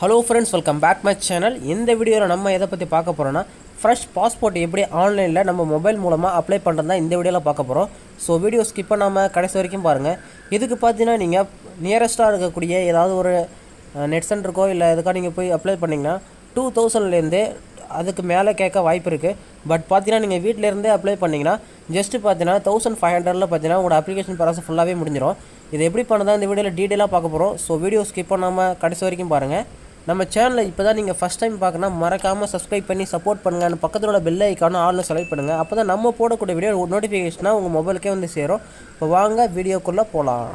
Hello friends, welcome back my channel. இந்த வீடியோவில் நம்ம எதை பற்றி பார்க்க போகிறோன்னா, ஃப்ரெஷ் பாஸ்போர்ட் எப்படி ஆன்லைனில் நம்ம மொபைல் மூலமாக அப்ளை பண்ணுறது தான் இந்த வீடியோவில் பார்க்க போகிறோம். ஸோ வீடியோ ஸ்கிப் பண்ணாமல் கடைசி வரைக்கும் பாருங்கள். இதுக்கு பார்த்தீங்கன்னா நீங்கள் நியரஸ்ட்டாக இருக்கக்கூடிய ஏதாவது ஒரு நெட் சென்டருக்கோ இல்லை எதுக்காக நீங்கள் போய் அப்ளை பண்ணிங்கன்னா 2000லேருந்து அதுக்கு மேலே கேட்க வாய்ப்பு இருக்குது. பட் பார்த்தீங்கன்னா நீங்கள் வீட்டிலேருந்தே அப்ளை பண்ணிங்கன்னா ஜஸ்ட்டு பார்த்தீங்கன்னா 1500 பார்த்தீங்கன்னா உங்களோட அப்ளிகேஷன் ப்ராசஸ் ஃபுல்லாகவே முடிஞ்சிடும். இது எப்படி பண்ணதான் இந்த வீடியோவில் டீட்டெயிலாக பார்க்க போகிறோம். ஸோ வீடியோ ஸ்கிப் பண்ணாமல் கடைசி வரைக்கும் பாருங்கள். நம்ம சேனலில் இப்போ தான் நீங்கள் ஃபஸ்ட் டைம் பார்க்கணும், மறக்காமல் சப்ஸ்கிரைப் பண்ணி சப்போர்ட் பண்ணுங்கள். அந்த பக்கத்தில் உள்ள பெல் ஐக்கான ஆல்னு செலக்ட் பண்ணுங்கள். அப்போ தான் நம்ம போடக்கூடிய வீடியோ நோட்டிஃபிகேஷனாக உங்கள் மொபைலுக்கே வந்து சேரும். இப்போ வாங்க வீடியோக்குள்ளே போகலாம்.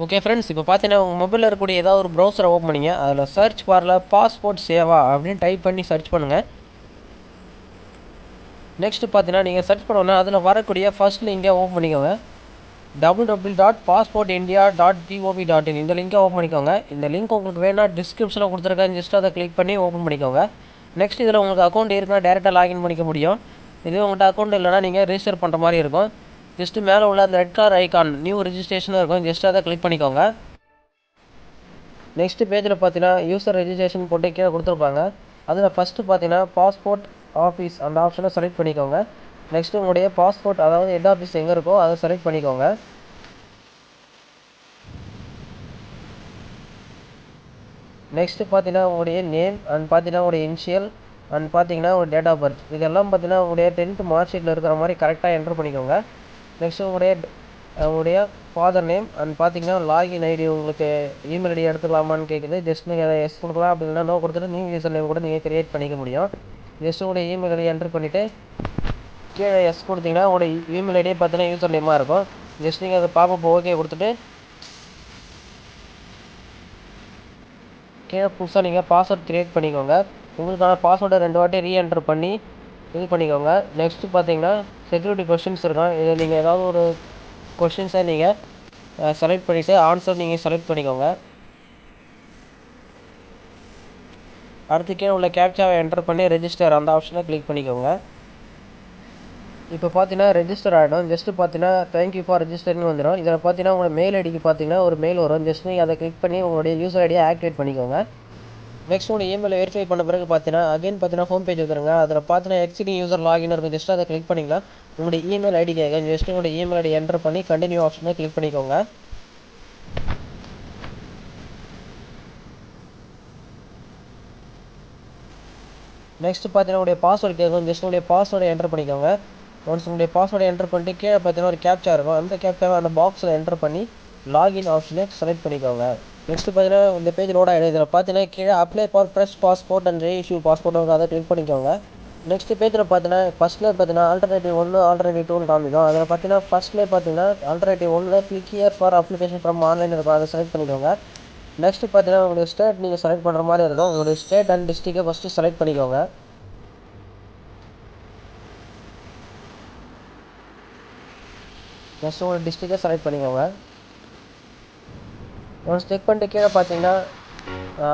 ஓகே ஃப்ரெண்ட்ஸ், இப்போ பார்த்தீங்கன்னா உங்கள் மொபைலில் இருக்கக்கூடிய ஏதாவது ஒரு ப்ரௌசரை ஓப்பன் பண்ணிங்க. அதில் சர்ச் பாரில் பாஸ்போர்ட் சேவா அப்படின்னு டைப் பண்ணி சர்ச் பண்ணுங்கள். நெக்ஸ்ட்டு பார்த்தீங்கன்னா நீங்கள் சர்ச் பண்ணோன்னா அதில் வரக்கூடிய ஃபர்ஸ்ட் லிங்கை ஓப்பன் பண்ணிக்கோங்க. www.passportindia.gov.in இந்த லிங்கை ஓப்பன் பண்ணிக்கோங்க. இந்த லிங்க் உங்களுக்கு வேணால் டிஸ்கிரிப்ஷனில் கொடுத்துருக்கேன், ஜஸ்ட் அதை கிளிக் பண்ணி ஓப்பன் பண்ணிக்கோங்க. நெக்ஸ்ட் இதில் உங்களுக்கு அக்கௌண்ட் இருக்குன்னா டேரெக்டாக லாகின் பண்ணிக்க முடியும். இதுவே உங்கள்கிட்ட அக்கௌண்ட் இல்லைனா நீங்கள் ரிஜிஸ்டர் பண்ணுற மாதிரி இருக்கும். ஜஸ்ட்டு மேலே உள்ள அந்த ரெட் கலர் ஐக்கான் நியூ ரிஜிஸ்ட்ரேஷனாக இருக்கும், ஜஸ்ட் அதை கிளிக் பண்ணிக்கோங்க. நெக்ஸ்ட்டு பேஜில் பார்த்தீங்கன்னா யூசர் ரெஜிஸ்ட்ரேஷன் போட்டு கீழே கொடுத்துருப்பாங்க. அதில் ஃபஸ்ட்டு பார்த்தீங்கன்னா பாஸ்போர்ட் ஆஃபீஸ் அந்த ஆப்ஷனை செலக்ட் பண்ணிக்கோங்க. நெக்ஸ்ட்டு உங்களுடைய பாஸ்போர்ட் அதாவது ஹெட் ஆஃபீஸ் எங்கே இருக்கோ அதை செலக்ட் பண்ணிக்கோங்க. நெக்ஸ்ட்டு பார்த்தீங்கன்னா உங்களுடைய நேம் அண்ட் பார்த்தீங்கன்னா உங்களுடைய இனிஷியல் அண்ட் பார்த்தீங்கன்னா ஒரு டேட் ஆஃப் பர்த் இதெல்லாம் பார்த்தீங்கன்னா உங்களுடைய 10th மார்க் ஷீட்டில் இருக்கிற மாதிரி கரெக்டாக என்ட்ரு பண்ணிக்கோங்க. நெக்ஸ்ட்டு உங்களுடைய ஃபாதர் நேம் அண்ட் பார்த்தீங்கன்னா லாகின் ஐடி உங்களுக்கு இமெயில் ஐடி எடுத்துக்கலாமான்னு கேட்குது. ஜஸ்ட் நீங்கள் எஸ் கொடுக்கலாம், அப்படி இல்லைனா நோ கொடுத்துட்டு நியூ யூசர் நேம் கூட நீங்கள் கிரியேட் பண்ணிக்க முடியும். ஜஸ்ட் உங்களுடைய இமெயில் ஐடி என்ட்ரு பண்ணிவிட்டு கீழே எஸ் கொடுத்தீங்கன்னா உங்களுடைய இமெயில் ஐடியே பார்த்தீங்கன்னா யூசர் நேமாக இருக்கும். ஜஸ்ட் நீங்கள் அதை பாப்பப் ஓகே கொடுத்துட்டு கீழே புதுசாக நீங்கள் பாஸ்வேர்ட் க்ரியேட் பண்ணிக்கோங்க. உங்களுக்கான பாஸ்வேர்டை 2 வாட்டி ரீஎன்ட்ரு பண்ணி இது பண்ணிக்கோங்க. நெக்ஸ்ட்டு பார்த்தீங்கன்னா செக்யூரிட்டி கொஸ்டின்ஸ் இருக்கும். இதில் நீங்கள் ஏதாவது ஒரு கொஸ்டின்ஸை நீங்கள் செலக்ட் பண்ணிவிட்டு ஆன்சர் நீங்கள் செலக்ட் பண்ணிக்கோங்க. அடுத்து கீழே உள்ள கேப்சாவை என்டர் பண்ணி ரெஜிஸ்டர் அந்த ஆப்ஷனை கிளிக் பண்ணிக்கோங்க. இப்போ பார்த்தீங்கன்னா ரெஜிஸ்டர் ஆகிடும். ஜஸ்ட்டு பார்த்தீங்கன்னா தேங்க்யூ ஃபார் ரெஜிஸ்டர்னு வந்துடும். இதில் பார்த்தீங்கன்னா உங்களோட மெயில் ஐடிக்கு பார்த்தீங்கன்னா ஒரு மெயில் வரும். ஜஸ்ட் நீங்கள் அதை கிளிக் பண்ணி உங்களுடைய யூசர் ஐடியை ஆக்டிவேட் பண்ணிக்கோங்க. நெக்ஸ்ட் உங்களுடைய இமெயில் வெரிஃபை பண்ண பிறகு பார்த்தீங்கன்னா அகைன் பார்த்தீங்கன்னா ஹோம் பேஜ் வந்துருங்க. அதில் பார்த்தீங்கன்னா எக்ஸிடிங் யூசர் லாகின் இருக்கும். ஜஸ்ட் அதை கிளிக் பண்ணிக்கலாம். உங்களுடைய இமெயில் ஐடி கேட்கும். ஜஸ்ட் உங்களுடைய இமெயில் ஐடி என்டர் பண்ணி கண்டினியூ ஆப்ஷனை கிளிக் பண்ணிக்கோங்க. நெக்ஸ்ட் பார்த்தீங்கன்னா உங்களுடைய பாஸ்வேர்டு கேட்கும். ஜஸ்ட் உங்களுடைய பாஸ்வேர்டை என்டர் பண்ணிக்கோங்க. ஒன்ஸ் உங்களுடைய பாஸ்வேர்டை என்டர் பண்ணிட்டு கீழே பார்த்தீங்கன்னா ஒரு கேப்சா இருக்கும். அந்த கேப்சாவை அந்த பாக்ஸில் என்டர் பண்ணி லாகின் ஆப்ஷனை செலக்ட் பண்ணிக்கோங்க. நெக்ஸ்ட்டு பார்த்தீங்கன்னா இந்த பேஜ் லோட் ஆகிடும். இதில் பார்த்தீங்கன்னா கீழே apply for fresh passport and reissue passport அதை கிளிக் பண்ணிக்கோங்க. நெக்ஸ்ட் பேஜில் பார்த்தீங்கன்னா ஃபஸ்ட்டில் பார்த்தீங்கன்னா ஆல்டர்னேட்டிவ் 1 ஆல்டர்னேட்டிவ் 2 காமிக்கும். அதில் பார்த்தீங்கன்னா ஃபஸ்ட்லேயே பார்த்தீங்கன்னா alternative 1 click here for application from online இருக்கும், அதை செலக்ட் பண்ணிக்கோங்க. நெக்ஸ்ட் பார்த்தீங்கன்னா உங்களுடைய ஸ்டேட் நீங்கள் செலக்ட் பண்ணுற மாதிரி இருக்கும். உங்களுடைய ஸ்டேட் அண்ட் டிஸ்ட்ரிக்டை ஃபஸ்ட்டு செலக்ட் பண்ணிக்கோங்க. நெக்ஸ்ட் உங்களோட டிஸ்ட்ரிக்டை செலக்ட் பண்ணிக்கோங்க. ஒன்ஸ் செக் பண்ணிட்டு கீழே பார்த்தீங்கன்னா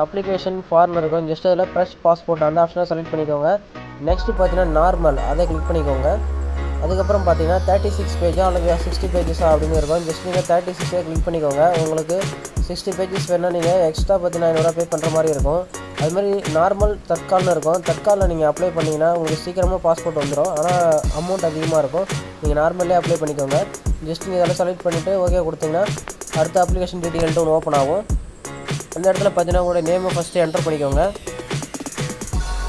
அப்ளிகேஷன் ஃபார்ம் இருக்கும். ஜஸ்ட் அதில் ஃப்ரெஷ் பாஸ்போர்ட் அந்த ஆப்ஷனை செலக்ட் பண்ணிக்கோங்க. நெக்ஸ்ட்டு பார்த்தீங்கன்னா நார்மல் அதை கிளிக் பண்ணிக்கோங்க. அதுக்கப்புறம் பார்த்தீங்கன்னா 36 பேஜா அல்லது 60 பேஜஸா அப்படின்னு இருக்கும். ஜஸ்ட் நீங்கள் 36 கிளிக் பண்ணிக்கோங்க. உங்களுக்கு 60 பேஜஸ் வேணால் நீங்கள் எக்ஸ்ட்ரா பார்த்தீங்கன்னா 500 பே பண்ணுற மாதிரி இருக்கும். அதுமாதிரி நார்மல் தற்காலில் இருக்கும். தற்காலில் நீங்கள் அப்ளை பண்ணிங்கன்னா உங்களுக்கு சீக்கிரமாக பாஸ்போர்ட் வந்துடும், ஆனால் அமௌண்ட் அதிகமாக இருக்கும். நீங்கள் நார்மல்லே அப்ளை பண்ணிக்கோங்க. ஜஸ்ட் நீங்கள் இதெல்லாம் செலக்ட் பண்ணிவிட்டு ஓகே கொடுத்தீங்கன்னா அடுத்த அப்ளிகேஷன் டீட்டெயில்ட்டு ஒன்று ஓப்பன் ஆகும். அந்த இடத்துல பார்த்தீங்கன்னா உங்களுடைய நேமை ஃபஸ்ட்டு என்டர் பண்ணிக்கோங்க.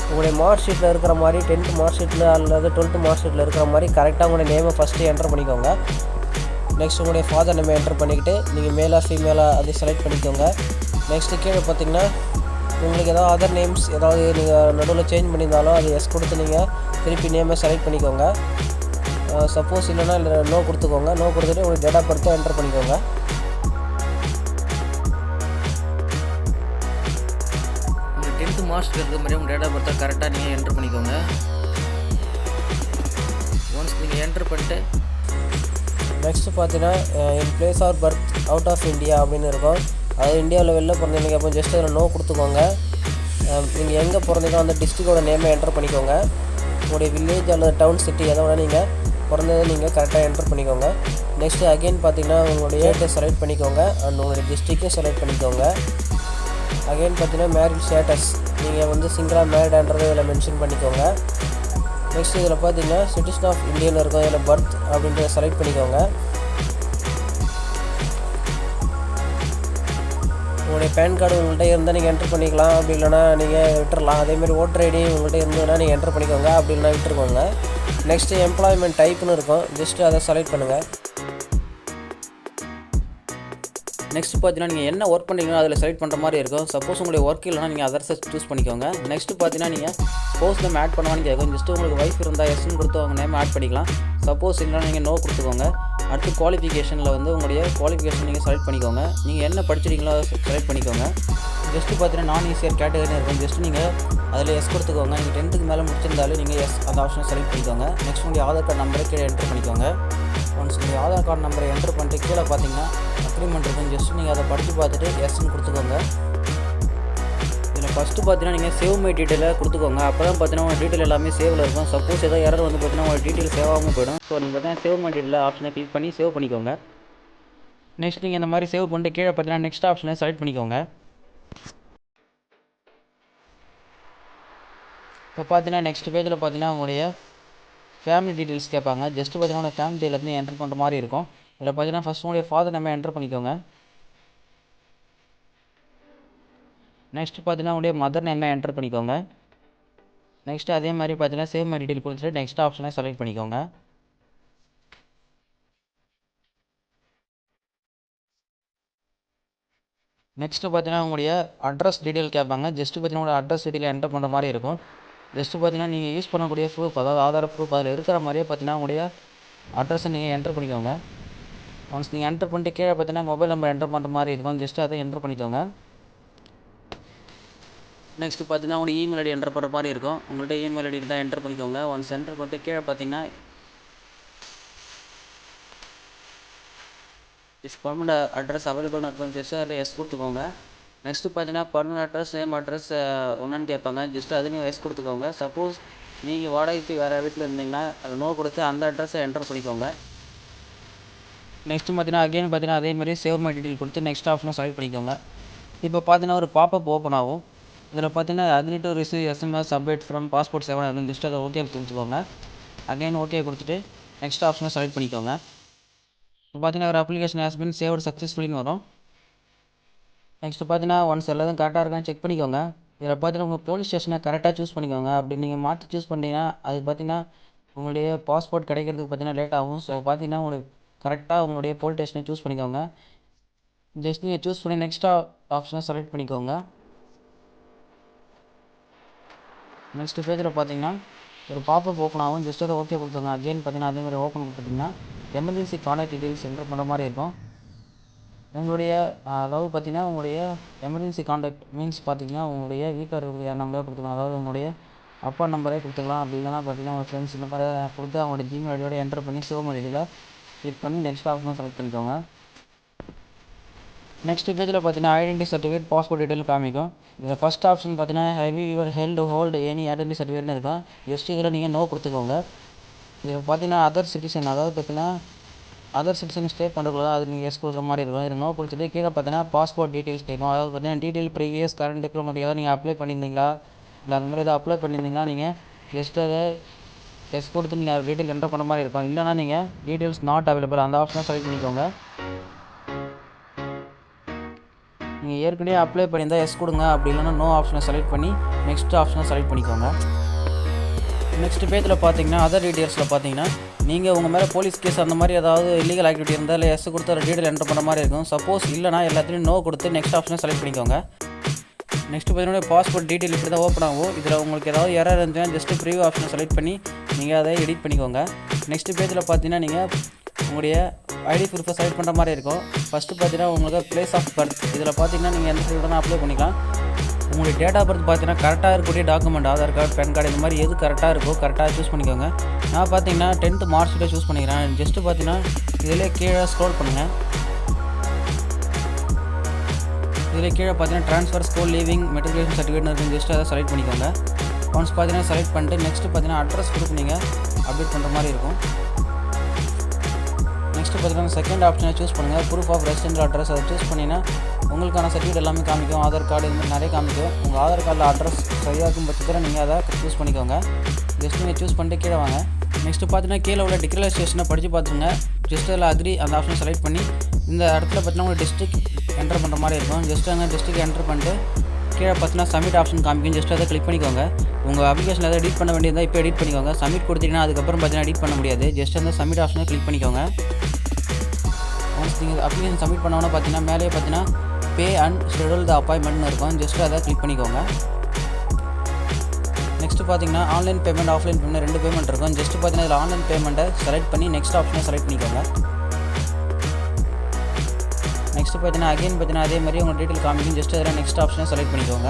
உங்களுடைய மார்க் ஷீட்டில் இருக்கிற மாதிரி 10th மார்க் ஷீட்டில் அல்லது 12th மார்க் ஷீட்டில் இருக்கிற மாதிரி கரெக்டாக உங்களுடைய நேமை ஃபஸ்ட்டு என்டர் பண்ணிக்கோங்க. நெக்ஸ்ட் உங்களுடைய ஃபாதர் நேமை என்டர் பண்ணிக்கிட்டு நீங்கள் மேலாக ஃபீமேலாக அதை செலக்ட் பண்ணிக்கோங்க. நெக்ஸ்ட்டு கீழே பார்த்தீங்கன்னா உங்களுக்கு ஏதாவது அதர் நேம்ஸ் ஏதாவது நீங்கள் நடுவில் சேஞ்ச் பண்ணியிருந்தாலும் அது எஸ் கொடுத்து நீங்கள் திருப்பி நேமை செலக்ட் பண்ணிக்கோங்க. சப்போஸ் இல்லைனா நோ கொடுத்துக்கோங்க. நோ கொடுத்துட்டு உங்களுக்கு டேட் ஆஃப் பர்த்தை என்டர் பண்ணிக்கோங்க. உங்கள் 10th மார்க்ஸ் இருக்கிற மாதிரி உங்கள் டேட் ஆஃப் பர்த்தை கரெக்டாக நீங்கள் என்டர் பண்ணிக்கோங்க. ஒன்ஸ் நீங்கள் என்டர் பண்ணிட்டு நெக்ஸ்ட்டு பார்த்தீங்கன்னா in place or birth out of India அப்படின்னு இருக்கும். அது இந்தியாவில் வெளில பிறந்தீங்க. அப்போ ஜஸ்ட் அதில் நோ கொடுத்துக்கோங்க. நீங்கள் எங்கே பிறந்தீங்களோ அந்த டிஸ்ட்ரிக்டோட நேமை என்டர் பண்ணிக்கோங்க. உங்களுடைய வில்லேஜ் அல்லது டவுன் சிட்டி எதை வேணால் நீங்கள் பிறந்தது நீங்கள் கரெக்டாக என்டர் பண்ணிக்கோங்க. நெக்ஸ்ட்டு அகெயின் பார்த்தீங்கன்னா உங்களுடைய டேட்டை செலக்ட் பண்ணிக்கோங்க அண்ட் உங்களுடைய டிஸ்ட்ரிக்டும் செலக்ட் பண்ணிக்கோங்க. அகெயின் பார்த்தீங்கன்னா மேரிட் ஸ்டேட்டஸ் நீங்கள் வந்து சிங்கிளாக மேரிடான்றதை இதில் மென்ஷன் பண்ணிக்கோங்க. நெக்ஸ்ட் இதில் பார்த்தீங்கன்னா சிட்டிசன் ஆஃப் இந்தியன் இருக்கும், இதில் பர்த் அப்படின்றத செலக்ட் பண்ணிக்கோங்க. உங்களுடைய பேன் கார்டு உங்கள்கிட்ட இருந்தால் நீங்கள் என்ட்ரு பண்ணிக்கலாம், அப்படி இல்லைனா நீங்கள் விட்டுறலாம். அதேமாதிரி ஓட்டர் ஐடி உங்கள்கிட்ட இருந்ததுன்னா நீங்கள் என்ட்ரு பண்ணிக்கோங்க, அப்படி இல்லைனா விட்டுருக்கோங்க. நெக்ஸ்ட்டு எம்ப்ளாய்மெண்ட் டைப்னு இருக்கும், ஜஸ்ட்டு அதை செலக்ட் பண்ணுங்கள். நெக்ஸ்ட் பார்த்தீங்கன்னா நீங்கள் என்ன ஒர்க் பண்ணுறீங்களோ அதில் செலக்ட் பண்ணுற மாதிரி இருக்கும். சப்போஸ் உங்களுடைய ஒர்க் இல்லைனா நீங்கள் அதர்ஸை சூஸ் பண்ணிக்கோங்க. நெக்ஸ்ட்டு பார்த்தீங்கன்னா நீங்கள் ஸ்போஸ் நேம் ஆட் பண்ணுவான்னு கேட்கும். ஜஸ்ட்டு உங்களுக்கு ஒய்ஃப் இருந்தால் எஸ்ன்னு கொடுத்து அவங்க நேம் ஆட் பண்ணிக்கலாம். சப்போஸ் இல்லைனா நீங்கள் நோ கொடுத்துக்கோங்க. அடுத்து குவாலிஃபிகேஷனில் வந்து உங்களுடைய குவாலிஃபிகேஷன் நீங்கள் செலக்ட் பண்ணிக்கோங்க. நீங்கள் என்ன படிச்சிருக்கீங்களோ அதை செலக்ட் பண்ணிக்கோங்க. ஜஸ்ட்டு பார்த்தீங்கன்னா நான் ஈஸியர் கேட்டகரின்னு இருக்கும், ஜஸ்ட்டு நீங்கள் அதில் எஸ் கொடுத்துக்கோங்க. நீங்கள் 10th மேலே முடிச்சிருந்தாலும் நீங்கள் எஸ் அந்த ஆப்ஷனை செலக்ட் பண்ணிக்கோங்க. நெக்ஸ்ட் உங்களுடைய ஆதார் கார்டு நம்பரை கீழே என்ட்ரு பண்ணிக்கோங்க. ஒன்ஸ் உங்களுடைய ஆதார் கார்டு நம்பரை என்ட்ரு பண்ணிட்டு கீழே பார்த்தீங்கன்னா அக்ரிமெண்ட் இருக்கும், ஜஸ்ட் நீங்கள் அதை படித்து பார்த்துட்டு எஸ்ன்னு கொடுத்துக்கோங்க. இதில் ஃபஸ்ட்டு பார்த்தீங்கன்னா நீங்கள் சேவ் மை டீட்டெயிலை கொடுத்துக்கோங்க. அப்போ தான் பார்த்தீங்கன்னா உங்கள் டீட்டெயில் எல்லாமே சேவில் இருக்கும். சப்போஸ் ஏதாவது எரர் வந்து பார்த்தீங்கன்னா உங்கள் டீட்டெயில் சேவ் ஆகாமல் போயிடும். ஸோ நீங்கள் பார்த்தீங்கன்னா சேவ் மை டீட்டெயில் ஆப்ஷனை கிளிக் பண்ணி சேவ் பண்ணிக்கோங்க. நெக்ஸ்ட் நீங்கள் இந்த மாதிரி சேவ் பண்ணிட்டு கீழே பார்த்தீங்கன்னா நெக்ஸ்ட் ஆப்ஷனை செலக்ட் பண்ணிக்கோங்க. இப்போ பார்த்தீங்கன்னா நெக்ஸ்ட் பேஜில் பார்த்தீங்கன்னா உங்களுடைய ஃபேமிலி டீட்டெயில்ஸ் கேட்பாங்க. ஜஸ்ட்டு பார்த்தீங்கன்னா உங்கள் ஃபேமிலி டீட்டெயில் வந்து என்ட்ரு பண்ணுற மாதிரி இருக்கும். இதில் பார்த்தீங்கன்னா ஃபஸ்ட் உங்களுடைய ஃபாதர் நேம் என்ட்ரு பண்ணிக்கோங்க. நெக்ஸ்ட்டு பார்த்தீங்கன்னா உங்களுடைய மதர் நேம் என்ட்ரு பண்ணிக்கோங்க. நெக்ஸ்ட்டு அதே மாதிரி பார்த்தீங்கன்னா சேவ் மை டீட்டெயில் கொடுத்துட்டு நெக்ஸ்ட் ஆப்ஷனை செலக்ட் பண்ணிக்கோங்க. நெக்ஸ்ட்டு பார்த்தீங்கன்னா உங்களுடைய அட்ரஸ் டீட்டெயில் கேட்பாங்க. ஜஸ்ட்டு பார்த்தீங்கன்னா உங்களுடைய அட்ரஸ் டீட்டெயில் என்ட்ரு பண்ணுற மாதிரி இருக்கும். ஜஸ்ட்டு பார்த்தீங்கன்னா நீங்கள் யூஸ் பண்ணக்கூடிய ப்ரூஃப், அதாவது ஆதார் ப்ரூஃப் அதில் இருக்கிற மாதிரியே பார்த்தீங்கன்னா உங்களுடைய அட்ரஸை நீங்கள் என்ட்ரு பண்ணிக்கோங்க. ஒன்ஸ் நீங்கள் என்ட்ரு பண்ணிட்டு கீழே பார்த்தீங்கன்னா மொபைல் நம்பர் என்ட்ரு பண்ணுற மாதிரி இருக்கும், ஜஸ்ட்டு அதை என்ட்ரு பண்ணிக்கோங்க. நெக்ஸ்ட்டு பார்த்தீங்கன்னா உங்களுடைய இமெயில் ஐடி என்ட்ரு பண்ணுற மாதிரி இருக்கும். உங்கள்கிட்ட இமெயில் ஐடி தான் என்ட்ரு பண்ணிக்கோங்க. ஒன்ஸ் என்ட்ரு பண்ணிட்டு கீழே பார்த்தீங்கன்னா இஸ் பர்மனெண்ட் அட்ரஸ் அவைலபிள்னு இருக்கும், ஜஸ்ட் அதில் எஸ் கொடுத்துக்கோங்க. நெக்ஸ்ட்டு பார்த்தீங்கன்னா பர்மனெண்ட் அட்ரஸ் சேம் அட்ரஸ் ஒன்றுன்னு கேட்பாங்க, ஜஸ்ட்டு அதுலேயும் எஸ் கொடுத்துக்கோங்க. சப்போஸ் நீங்கள் வாடகைக்கு வேறு வீட்டில் இருந்தீங்கன்னா அது நோ கொடுத்து அந்த அட்ரஸை என்ட்ரு பண்ணிக்கோங்க. நெக்ஸ்ட்டு பார்த்தீங்கன்னா அகைன் பார்த்தீங்கன்னா அதேமாதிரி சேவ் மை டீட்டெயில் கொடுத்து நெக்ஸ்ட் ஆப்ஷனை செலக்ட் பண்ணிக்கோங்க. இப்போ பார்த்தீங்கன்னா ஒரு பாப்பப் ஓப்பன் ஆகும். இதில் பார்த்தீங்கன்னா agree to receive SMS update from passport சேவன் அப்படின்னு ஜஸ்ட் அதை ஓகே கொடுத்துக்கோங்க. அகைன் ஓகே கொடுத்துட்டு நெக்ஸ்ட் ஆப்ஷனை செலக்ட் பண்ணிக்கோங்க. இப்போ பார்த்தீங்கன்னா ஒரு அப்ளிகேஷன் ஹேஸ் பீன் சேவ்டு சக்ஸஸ்ஃபுல்லின்னு வரும். நெக்ஸ்ட்டு பார்த்தீங்கன்னா ஒன்ஸ் எல்லாரும் கரெக்டாக இருக்கான்னு செக் பண்ணிக்கோங்க. இதில் பார்த்தீங்கன்னா உங்கள் போலீஸ் ஸ்டேஷனை கரெக்டாக சூஸ் பண்ணிக்கோங்க. அப்படி நீங்கள் மாற்றி சூஸ் பண்ணிங்கன்னா அது பார்த்தீங்கன்னா உங்களுடைய பாஸ்போர்ட் கிடைக்கிறதுக்கு பார்த்தீங்கன்னா லேட் ஆகும். ஸோ பார்த்தீங்கன்னா உங்களுக்கு கரெக்டாக உங்களுடைய போலீஸ் ஸ்டேஷனை சூஸ் பண்ணிக்கோங்க. ஜஸ்ட் நீங்கள் சூஸ் பண்ணி நெக்ஸ்ட் ஆப்ஷனை செலக்ட் பண்ணிக்கோங்க. நெக்ஸ்ட் பேஜில் பார்த்தீங்கன்னா ஒரு பாப்பப் ஓப்பன் ஆகும், ஜஸ்ட் அதை ஓகே கொடுத்துருங்க. அகெயின் பார்த்தீங்கன்னா அதே மாதிரி ஓப்பன் கொடுத்துட்டிங்கன்னா எமர்ஜென்சி கான்டாக்ட் டீட்டெயில்ஸ் என்ட்ரு பண்ணுற மாதிரி இருக்கும். உங்களுடைய அதாவது பார்த்தீங்கன்னா உங்களுடைய எமர்ஜென்சி கான்டாக்ட் மீன்ஸ் பார்த்தீங்கன்னா உங்களுடைய வீட்டில் இருக்கிற நம்பரே கொடுத்துக்கலாம். அதாவது உங்களுடைய அப்பா நம்பரே கொடுத்துக்கலாம். அப்படி இல்லைனா பார்த்தீங்கன்னா உங்கள் ஃப்ரெண்ட்ஸ் இந்த மாதிரி கொடுத்து அவங்களுடைய ஜிமெயில் ஐடியோட என்ட்ரு பண்ணி சேவ் மை டீட்டெயிலை கிளிக் பண்ணி நெக்ஸ்ட் ஆப்ஷனை செலக்ட் பண்ணிக்கோங்க. நெக்ஸ்ட் பேஜில் பார்த்தீங்கன்னா ஐடென்டி சர்டிஃபிகேட் பாஸ்போர்ட் டீட்டெயில் காமிக்கும். இதில் ஃபஸ்ட் ஆப்ஷன் பார்த்தீங்கன்னா have you hold any identity சர்டிஃபிகேட்னு இருக்கும். ஜஸ்ட் இதில் நீங்கள் நோ கொடுத்துக்கோங்க. இதில் பார்த்தீங்கன்னா அதர் சிட்டிசன், அதாவது பார்த்தீங்கன்னா அதர் சிட்டிசன் ஸ்டே பண்ணுறதுல அது நீங்கள் எஸ் கொடுக்குற மாதிரி இருக்கும். இதில் நோ கொடுத்துட்டு கீழே பார்த்தீங்கன்னா பாஸ்போர்ட் டீட்டெயில்ஸ் கேட்கும். அதாவது பார்த்தீங்கன்னா டீட்டெயில் ப்ரீவியஸ் கரண்ட் டிப்ளமேட்டிக் ஏதாவது நீங்கள் அப்ளை பண்ணியிருந்தீங்களா, இல்லை அந்த மாதிரி ஏதாவது அப்ளை பண்ணியிருந்தீங்கன்னா நீங்கள் ஜஸ்ட் அதை எஸ் கொடுத்து நீங்கள் டீட்டெயில் என்ட்ரு பண்ணுற மாதிரி இருக்கும். இல்லைனா நீங்கள் டீட்டெயில்ஸ் நாட் அவைலபிள் அந்த ஆப்ஷனை செலக்ட் பண்ணிக்கோங்க. நீங்கள் ஏற்கனவே அப்ளை பண்ணியிருந்தால் எஸ் கொடுங்க, அப்படி இல்லைனா நோ ஆப்ஷனை செலக்ட் பண்ணி நெக்ஸ்ட் ஆப்ஷனை செலக்ட் பண்ணிக்கோங்க. நெக்ஸ்ட் பேஜில் பார்த்தீங்கன்னா அதர் டீட்டெயில்ஸில் பார்த்தீங்கன்னா நீங்கள் உங்கள் மேலே போலீஸ் கேஸ் அந்த மாதிரி ஏதாவது இல்லீகல் ஆக்டிவிட்டி இருந்தால் இல்லை எஸ் கொடுத்து ஒரு டீட்டெயில் என்ட்ரு பண்ணுற மாதிரி இருக்கும். சப்போஸ் இல்லைனா எல்லாத்தையும் நோ கொடுத்து நெக்ஸ்ட் ஆப்ஷனை செலக்ட் பண்ணிக்கோங்க. நெக்ஸ்ட் பார்த்தீங்கன்னா பாஸ்போர்ட் டீட்டெயில் இப்படி தான் ஓப்பன் ஆகும். இதில் உங்களுக்கு ஏதாவது எரர் இருந்துச்சுன்னா ஜஸ்ட் ப்ரீவியூ ஆப்ஷனை செலக்ட் பண்ணி நீங்கள் அதை எடிட் பண்ணிக்கோங்க. நெக்ஸ்ட் பேஜில் பார்த்தீங்கன்னா நீங்கள் உங்களுடைய ஐடி ப்ரூஃபை செலக்ட் பண்ணுற மாதிரி இருக்கும். ஃபஸ்ட்டு பார்த்தீங்கன்னா உங்களுக்கு ப்ளேஸ் ஆஃப் பர்த், இதில் பார்த்தீங்கன்னா நீங்கள் எந்த சைடு அப்ளை பண்ணிக்கலாம். உங்களுடைய டேட் ஆஃப் பர்த் பார்த்தீங்கன்னா கரெக்டாக இருக்கக்கூடிய document Aadhaar card, PAN card இந்த மாதிரி எது கரெக்டாக இருக்கோ கரெக்டாக சூஸ் பண்ணிக்கோங்க. நான் பார்த்தீங்கன்னா 10th மார்ச்சில் சூஸ் பண்ணிக்கிறேன். ஜஸ்ட்டு பார்த்தீங்கன்னா இதிலே கீழே ஸ்க்ரோல் பண்ணுங்கள். இதில் கீழே பார்த்தீங்கன்னா ட்ரான்ஸ்ஃபர் ஸ்கூல் லீவிங் மெட்ரிகுலேஷன் சர்டிஃபிகேட்னு இருக்கும். ஜஸ்ட்டு அதை செலக்ட் பண்ணிக்கோங்க. ஒன்ஸ் பார்த்தீங்கன்னா செலக்ட் பண்ணிட்டு நெக்ஸ்ட்டு பார்த்தீங்கன்னா அட்ரஸ் கொடுத்து நீங்கள் அப்டேட் பண்ணுற மாதிரி இருக்கும். நெக்ஸ்ட்டு பார்த்தீங்கன்னா செகண்ட் ஆப்ஷனை சூஸ் பண்ணுங்கள், ப்ரூஃப் ஆஃப் ரெசிடென்ட் அட்ரஸ். அதை சூஸ் பண்ணிங்கன்னா உங்களுக்கான சர்டிஃபிகேட் எல்லாமே காமிக்கும், ஆதார் கார்டு இந்த மாதிரி நிறைய காமிக்கும். உங்கள் ஆதார் கார்டில் அட்ரஸ் சரியாக இருக்கும் பட்சத்தில் நீங்கள் அதை சூஸ் பண்ணிக்கோங்க. ஜஸ்ட் நீங்கள் சூஸ் பண்ணிட்டு கீழே வாங்க. நெக்ஸ்ட்டு பார்த்தீங்கன்னா கீழே உள்ள டிக்ளரேஷனை படித்து பார்த்துருங்க. ஜஸ்ட் அதில் அக்ரி அந்த ஆப்ஷனை செலக்ட் பண்ணி இந்த இடத்துல பார்த்தீங்கன்னா உங்களுக்கு டிஸ்ட்ரிக்ட் என்டர் பண்ணுற மாதிரி இருக்கும். ஜஸ்ட் அங்கே டிஸ்ட்ரிக்ட் என்டர் பண்ணிட்டு கீழே பார்த்தீங்கன்னா சப்மிட் ஆப்ஷன் காமிக்கும். ஜஸ்ட் அதை கிளிக் பண்ணிக்கோங்க. உங்கள் அப்ளிகேஷன் எதாவது எடிட் பண்ண வேண்டியதாக இப்போ எடிட் பண்ணிக்கோங்க. சப்மிட் கொடுத்தீங்கன்னா அதுக்கப்புறம் பார்த்தீங்கன்னா எடிட் பண்ண முடியாது. ஜஸ்ட் அந்த சப்மிட் ஆப்ஷனை கிளிக் பண்ணிக்கோங்க. ஒன்ஸ் நீங்கள் அப்ளிகேஷன் சப்மிட் பண்ணோன்னா பார்த்தீங்கன்னா மேலே பார்த்தீங்கன்னா பே அண்ட் ஷெட்யூல் த அப்பாயின்மெண்ட்னு இருக்கும். ஜஸ்ட் அதை கிளிக் பண்ணிக்கோங்க. நெக்ஸ்ட்டு பார்த்தீங்கன்னா online payment offline payment 2 payment இருக்கும். ஜஸ்ட் பார்த்தீங்கன்னா இதில் ஆன்லைன் பேமெண்ட்டை செலக்ட் பண்ணி நெக்ஸ்ட் ஆப்ஷனை செலக்ட் பண்ணிக்கோங்க. நெக்ஸ்ட்டு பார்த்தீங்கன்னா அகைன் பார்த்தீங்கன்னா அதே மாதிரி உங்கள் டீட்டெயில் காமிக்கும். ஜஸ்ட் அதில் நெக்ஸ்ட் ஆப்ஷனை செலக்ட் பண்ணிக்கோங்க.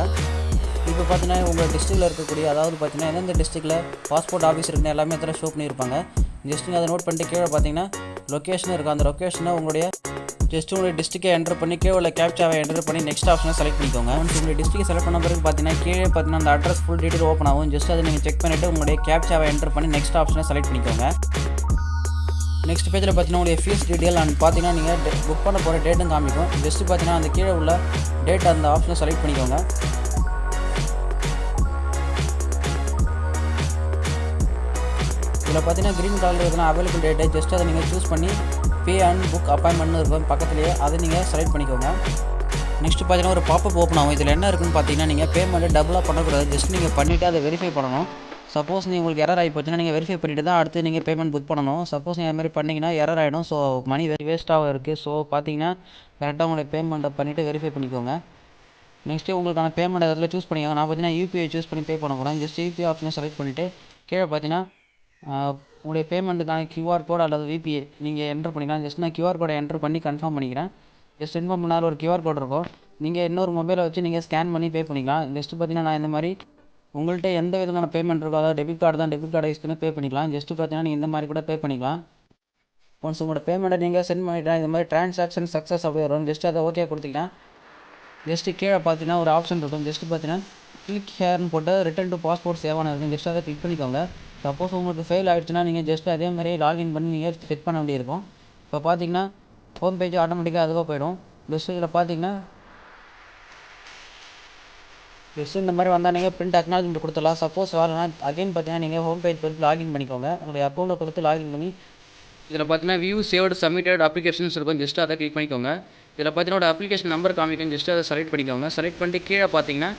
இப்போ பார்த்தீங்கன்னா உங்கள் டிஸ்ட்ரிக்டில் இருக்கக்கூடிய அதாவது பார்த்தீங்கன்னா எந்தெந்த டிஸ்ட்ரிக்டில் பாஸ்போர்ட் ஆஃபீஸ் இருக்குன்னு எல்லாமே அதில் ஷோ பண்ணியிருப்பாங்க. ஜஸ்ட் நீங்கள் அதை நோட் பண்ணிட்டு கீழே பார்த்தீங்கன்னா லொக்கேஷன் இருக்குது. அந்த லொக்கேஷனை உங்களுடைய டிஸ்ட்ரிக்டை என்டர் பண்ணி கீழே உள்ள கேப்சாவை என்டர் பண்ணி நெக்ஸ்ட் ஆப்ஷனை செலக்ட் பண்ணிக்கோங்க. ஒன்ஸ் உங்களுடைய டிஸ்ட்ரிக்ட் செலக்ட் பண்ண பிறகு பார்த்தீங்கன்னா கீழே பார்த்தீங்கன்னா அந்த அட்ரஸ் ஃபுல் டீட்டெயில் ஓப்பன் ஆகும். ஜஸ்ட் அதை நீங்கள் செக் பண்ணிவிட்டு உங்களுடைய கேப்சாவை என்டர் பண்ணி நெக்ஸ்ட் ஆப்ஷனை செலக்ட் பண்ணிக்கோங்க. நெக்ஸ்ட் பேஜில் பார்த்தீங்கன்னா உங்களுடைய ஃபீஸ் டீட்டெயில் அண்ட் பார்த்தீங்கன்னா நீங்கள் புக் பண்ண போகிற டேட்டும் காமிக்கும். ஜஸ்ட் பார்த்தீங்கன்னா அந்த கீழே உள்ள டேட் அந்த ஆப்ஷனை செலக்ட் பண்ணிக்கோங்க. இதில் பார்த்தீங்கன்னா க்ரீன் கலர் இருக்குன்னா அவைலபிள் டேட்டு. ஜஸ்ட் அதை நீங்கள் சூஸ் பண்ணி பே அண்ட் புக் அப்பாயின்மெண்ட்னு இருக்கும் பக்கத்துலேயே, அதை நீங்கள் செலக்ட் பண்ணிக்கோங்க. நெக்ஸ்ட்டு பார்த்தீங்கன்னா ஒரு பாப்பப் ஓப்பன் ஆகும். இதில் என்ன இருக்குன்னு பார்த்தீங்கன்னா நீங்கள் பேமெண்ட்டு டபுளாக பண்ணக்கூடாது. ஜஸ்ட் நீங்கள் பண்ணிவிட்டு அதை வெரிஃபை பண்ணணும். சப்போஸ் நீங்கள் உங்களுக்கு எரர் ஆகி போச்சுன்னா நீங்கள் வெரிஃபை பண்ணிவிட்டு தான் அடுத்து நீங்கள் பேமெண்ட் புக் பண்ணணும். சப்போஸ் நீங்கள் அதுமாதிரி பண்ணிங்கன்னா எரர் ஆகிடும். ஸோ மணி வேஸ்ட்டாக இருக்குது. ஸோ பார்த்தீங்கன்னா கரெக்டாக உங்களுடைய பேமெண்ட்டை பண்ணிவிட்டு வெரிஃபை பண்ணிக்கோங்க. நெக்ஸ்ட்டு உங்களுக்கான பேமெண்ட் அதில் சூஸ் பண்ணிக்கோங்க. நான் பார்த்தீங்கன்னா யூபிஐ சூஸ் பண்ணி பே பண்ண போகிறேன். ஜஸ்ட் யூபிஐ ஆப்ஷனை செலக்ட் பண்ணிவிட்டு கீழே பார்த்தீங்கன்னா உங்களுடைய பேமெண்ட்டுக்கான கியூஆர் கோட் அல்லது விபிஐ நீங்கள் என்ட்ரு பண்ணிக்கலாம். ஜஸ்ட் நான் கியூஆர் கோடை என்ட்ரு பண்ணி கன்ஃபார்ம் பண்ணிக்கிறேன். ஜஸ்ட் இன்ஃபார்ம் பண்ணால் ஒரு கியூஆர் கோட் இருக்கும். நீங்கள் இன்னொரு மொபைலை வச்சு நீங்கள் ஸ்கேன் பண்ணி பே பண்ணிக்கலாம். ஜஸ்ட்டு பார்த்தீங்கன்னா நான் இந்த மாதிரி உங்கள்கிட்ட எந்த விதமான பேமெண்ட் இருக்கோ, அதாவது டெபிட் கார்டு தான், டெபிட் கார்டை யூஸ் பண்ணி பே பண்ணிக்கலாம். ஜஸ்ட்டு பார்த்தீங்கன்னா நீங்கள் இந்த மாதிரி கூட பே பண்ணிக்கலாம். ஒன்ஸ் உங்களோட பேமெண்ட்டை நீங்கள் சென்ட் பண்ணிட்டா இந்த மாதிரி ட்ரான்சாக்ஷன் சக்ஸஸ் அப்படி வரும். ஜஸ்ட் அதை ஓகே கொடுத்தீங்கன்னா ஜஸ்ட்டு கீழே பார்த்தீங்கன்னா ஒரு ஆப்ஷன் இருக்கும். ஜஸ்ட்டு பார்த்தீங்கன்னா கிளிக் ஹேர்னு போட்டு ரிட்டன் டு பாஸ்போர்ட் சேவான இருக்கும். ஜஸ்ட் அதை கிளிக் பண்ணிக்கோங்க. சப்போஸ் உங்களுக்கு ஃபெயில் ஆகிடுச்சுன்னா நீங்கள் ஜஸ்ட் அதே மாதிரி லாகின் பண்ணி நீங்கள் செக் பண்ண வேண்டியிருக்கும். இப்போ பார்த்தீங்கன்னா ஹோம் பேஜ் ஆட்டோமேட்டிக்காக அதுவாக போயிடும். ஜஸ்ட் இதில் பார்த்தீங்கன்னா ஜஸ்ட் இந்த மாதிரி வந்தால் நீங்கள் பிரிண்ட் அக்னாலஜ்மெண்ட் கொடுத்துடலாம். சப்போஸ் வரலன்னா அகைன் பார்த்தீங்கன்னா நீங்கள் ஹோம் பேஜ் போய்ட்டு லாகின் பண்ணிக்கோங்க. உங்களுடைய அக்கௌண்ட்டை கொடுத்து லாகின் பண்ணி இதில் பார்த்தீங்கன்னா வியூ சேவ்டு சப்மிட்டட் அப்ளிகேஷன்ஸ் இருக்கும். ஜஸ்ட் அதை கிளிக் பண்ணிக்கோங்க. இதில் பார்த்தீங்கன்னா ஒரு அப்ளிகேஷன் நம்பர் காமிக்கும். ஜஸ்ட் அதை செலக்ட் பண்ணிக்கோங்க. செலக்ட் பண்ணிட்டு கீழே பார்த்தீங்கன்னா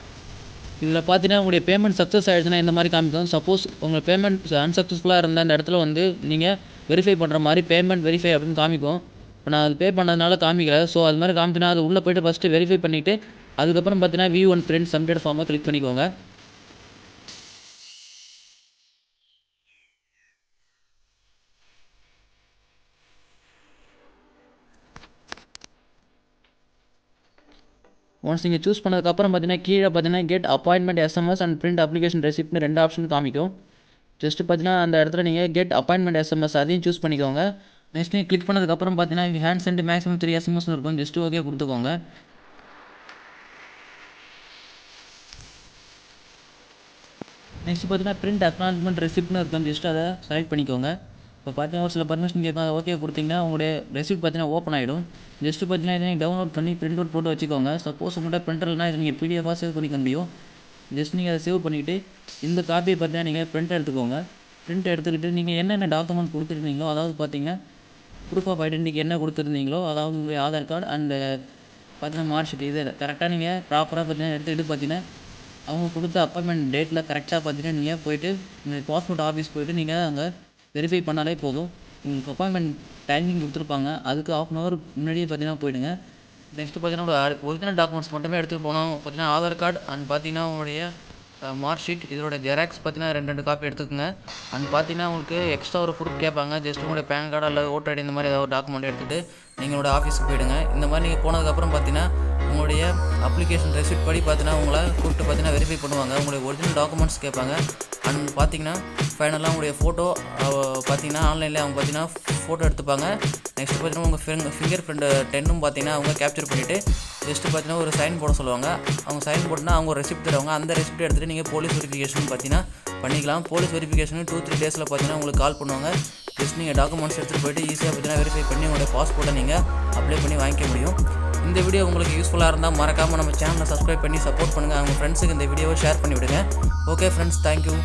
இதில் பார்த்தீங்கன்னா உங்களுடைய பேமெண்ட் சக்ஸஸ் ஆகிடுச்சுன்னா இந்த மாதிரி காமிக்கும். சப்போஸ் உங்கள் பேமெண்ட் அன்சக்ஸஸ்ஃபுல்லாக இருந்தால் அந்த இடத்துல வந்து நீங்கள் வெரிஃபை பண்ணுற மாதிரி பேமெண்ட் வெரிஃபை அப்படின்னு காமிக்கும். இப்போ நான் அது பே பண்ணதுனால காமிக்கல. ஸோ அது மாதிரி காமிச்சுன்னா அது உள்ளே போய்ட்டு ஃபஸ்ட்டு வெரிஃபை பண்ணிவிட்டு அதுக்கப்புறம் பார்த்தீங்கன்னா வியூ ஒன் பிரிண்ட் சப்மிட்டட் ஃபார்மை கிளிக் பண்ணிக்கோங்க. ஒன்ஸ் நீங்கள் சூஸ் பண்ணதுக்கப்புறம் பார்த்தீங்கன்னா கீழே பார்த்தீங்கன்னா get appointment SMS and print application ரெசிப்ட்னு 2 ஆப்ஷன் காமிக்கும். ஜஸ்ட்டு பார்த்தீங்கன்னா அந்த இடத்துல நீங்கள் கெட் அப்பாயின்மெண்ட் எஸ்எம்எஸ் அதையும் சூஸ் பண்ணிக்கோங்க. நெக்ஸ்ட் நீங்கள் கிளிக் பண்ணதுக்கப்புறம் பார்த்தீங்கன்னா ஹேண்ட் சென்ட் மேக்ஸிமம் 3 எஸ்எம்எஸ் இருக்கும். ஜஸ்ட்டு ஓகே கொடுத்துக்கோங்க. நெக்ஸ்ட் பார்த்தீங்கன்னா பிரிண்ட் அக்னாலஜ்மெண்ட் ரெசிப்ட்னு இருக்கும். ஜஸ்ட் அதை செலக்ட் பண்ணிக்கோங்க. இப்போ பார்த்தீங்கன்னா ஒரு சில பர்மிஷன் கேட்கும். ஓகே கொடுத்தீங்கன்னா உங்களுடைய ரெசிப்ட் பார்த்தீங்கன்னா ஓப்பன் ஆகிடும். ஜஸ்ட்டு பார்த்தீங்கன்னா இதை நீங்கள் டவுன்லோட் பண்ணி பிரிண்ட் அவுட் போட்டு வச்சுக்கோங்க. சப்போஸ் உங்கள்கிட்ட பிரிண்டர்னா இதை நீங்கள் பிடிஎஃபாக சேவ் பண்ணிக்க முடியும். ஜஸ்ட் நீங்கள் அதை சேவ் பண்ணிவிட்டு இந்த காப்பியை பார்த்தீங்கன்னா நீங்கள் பிரிண்ட் எடுத்துக்கோங்க. பிரிண்ட் எடுத்துக்கிட்டு நீங்கள் என்னென்ன டாக்குமெண்ட் கொடுத்துருந்தீங்களோ, அதாவது பார்த்தீங்கன்னா ப்ரூஃப் ஆஃப் ஐடென்டிட்டி என்ன கொடுத்துருந்தீங்களோ, அதாவது உங்களுடைய ஆதார் கார்டு அண்டு பார்த்தீங்கன்னா மார்க் ஷீட் இது கரெக்டாக நீங்கள் ப்ராப்பராக பார்த்தீங்கன்னா எடுத்துக்கிட்டு பார்த்தீங்கன்னா அவங்க கொடுத்த அப்பாயின்மெண்ட் டேட்டில் கரெக்டாக பார்த்தீங்கன்னா நீங்கள் போய்ட்டு இந்த பாஸ்போர்ட் ஆஃபீஸ் போய்ட்டு நீங்கள் அங்கே வெரிஃபை பண்ணாலே போதும். உங்களுக்கு அப்பாயின்மெண்ட் டைமிங் கொடுத்துருப்பாங்க. அதுக்கு 1/2 hour முன்னாடியே பார்த்தீங்கன்னா போய்டுங்க. நெக்ஸ்ட்டு பார்த்தீங்கன்னா ஒரிஜினல் டாக்குமெண்ட்ஸ் மட்டுமே எடுத்துகிட்டு போனோம். பார்த்தீங்கன்னா ஆதார் கார்டு அண்ட் பார்த்தீங்கன்னா உங்களுடைய மார்க் ஷீட் இதோட ஜெராக்ஸ் பார்த்தீங்கன்னா 2 காப்பி எடுத்துக்கோங்க. அண்ட் பார்த்தீங்கன்னா உங்களுக்கு எக்ஸ்ட்ரா ஒரு ப்ரூஃப் கேட்பாங்க. ஜஸ்ட் உங்களுடைய பேன் கார்டு அல்லது ஓட்டர் ஐடி இந்த மாதிரி ஏதாவது ஒரு டாக்குமெண்ட் எடுத்துகிட்டு நீங்களோட ஆஃபீஸுக்கு போய்டுங்க. இந்த மாதிரி நீங்கள் போனதுக்கப்புறம் பார்த்தீங்கன்னா உங்களுடைய அப்ளிகேஷன் ரெசிப்ட் படி பார்த்தீங்கன்னா உங்களை கூப்பிட்டு பார்த்தீங்கன்னா வெரிஃபை பண்ணுவாங்க. உங்களுடைய ஒரிஜினல் டாக்குமெண்ட்ஸ் கேட்பாங்க. அண்ட் பார்த்தீங்கன்னா ஃபைனலாக உங்களுடைய ஃபோட்டோ பார்த்தீங்கன்னா ஆன்லைனில் அவங்க பார்த்தீங்கன்னா ஃபோட்டோ எடுத்துப்பாங்க. நெக்ஸ்ட் பார்த்தீங்கன்னா உங்கள் ஃபிங்கர் பிரிண்ட் 10ம் பார்த்தீங்கன்னா அவங்க கேப்சர் பண்ணிவிட்டு ஜஸ்ட்டு பார்த்தீங்கன்னா ஒரு சைன் போட சொல்லுவாங்க. அவங்க சைன் போட்டுனா அவங்க ஒரு ரெசிப்ட் தருவாங்க. அந்த ரெசிப்ட் எடுத்துகிட்டு நீங்கள் போலீஸ் வெரிஃபிகேஷன் பார்த்தீங்கன்னா பண்ணிக்கலாம். போலீஸ் வெரிஃபிகேஷன் 2-3 டேஸில் பார்த்தீங்கன்னா உங்களுக்கு கால் பண்ணுவாங்க. ஜஸ்ட் நீங்கள் டாக்குமெண்ட்ஸ் எடுத்துகிட்டு போய்ட்டு ஈஸியாக பார்த்தீங்கன்னா வெரிஃபை பண்ணி உங்களுடைய பாஸ்போர்ட்டை நீங்கள் அப்ளை பண்ணி வாங்கிக்க முடியும். இந்த வீடியோ உங்களுக்கு யூஸ்ஃபுல்லாக இருந்தால் மறக்காமல் நம்ம சேனலை சப்ஸ்கிரைப் பண்ணி சப்போர்ட் பண்ணுங்கள். அவங்க ஃப்ரெண்ட்ஸுக்கு இந்த வீடியோவை ஷேர் பண்ணி விடுங்க. Okay friends, thank you.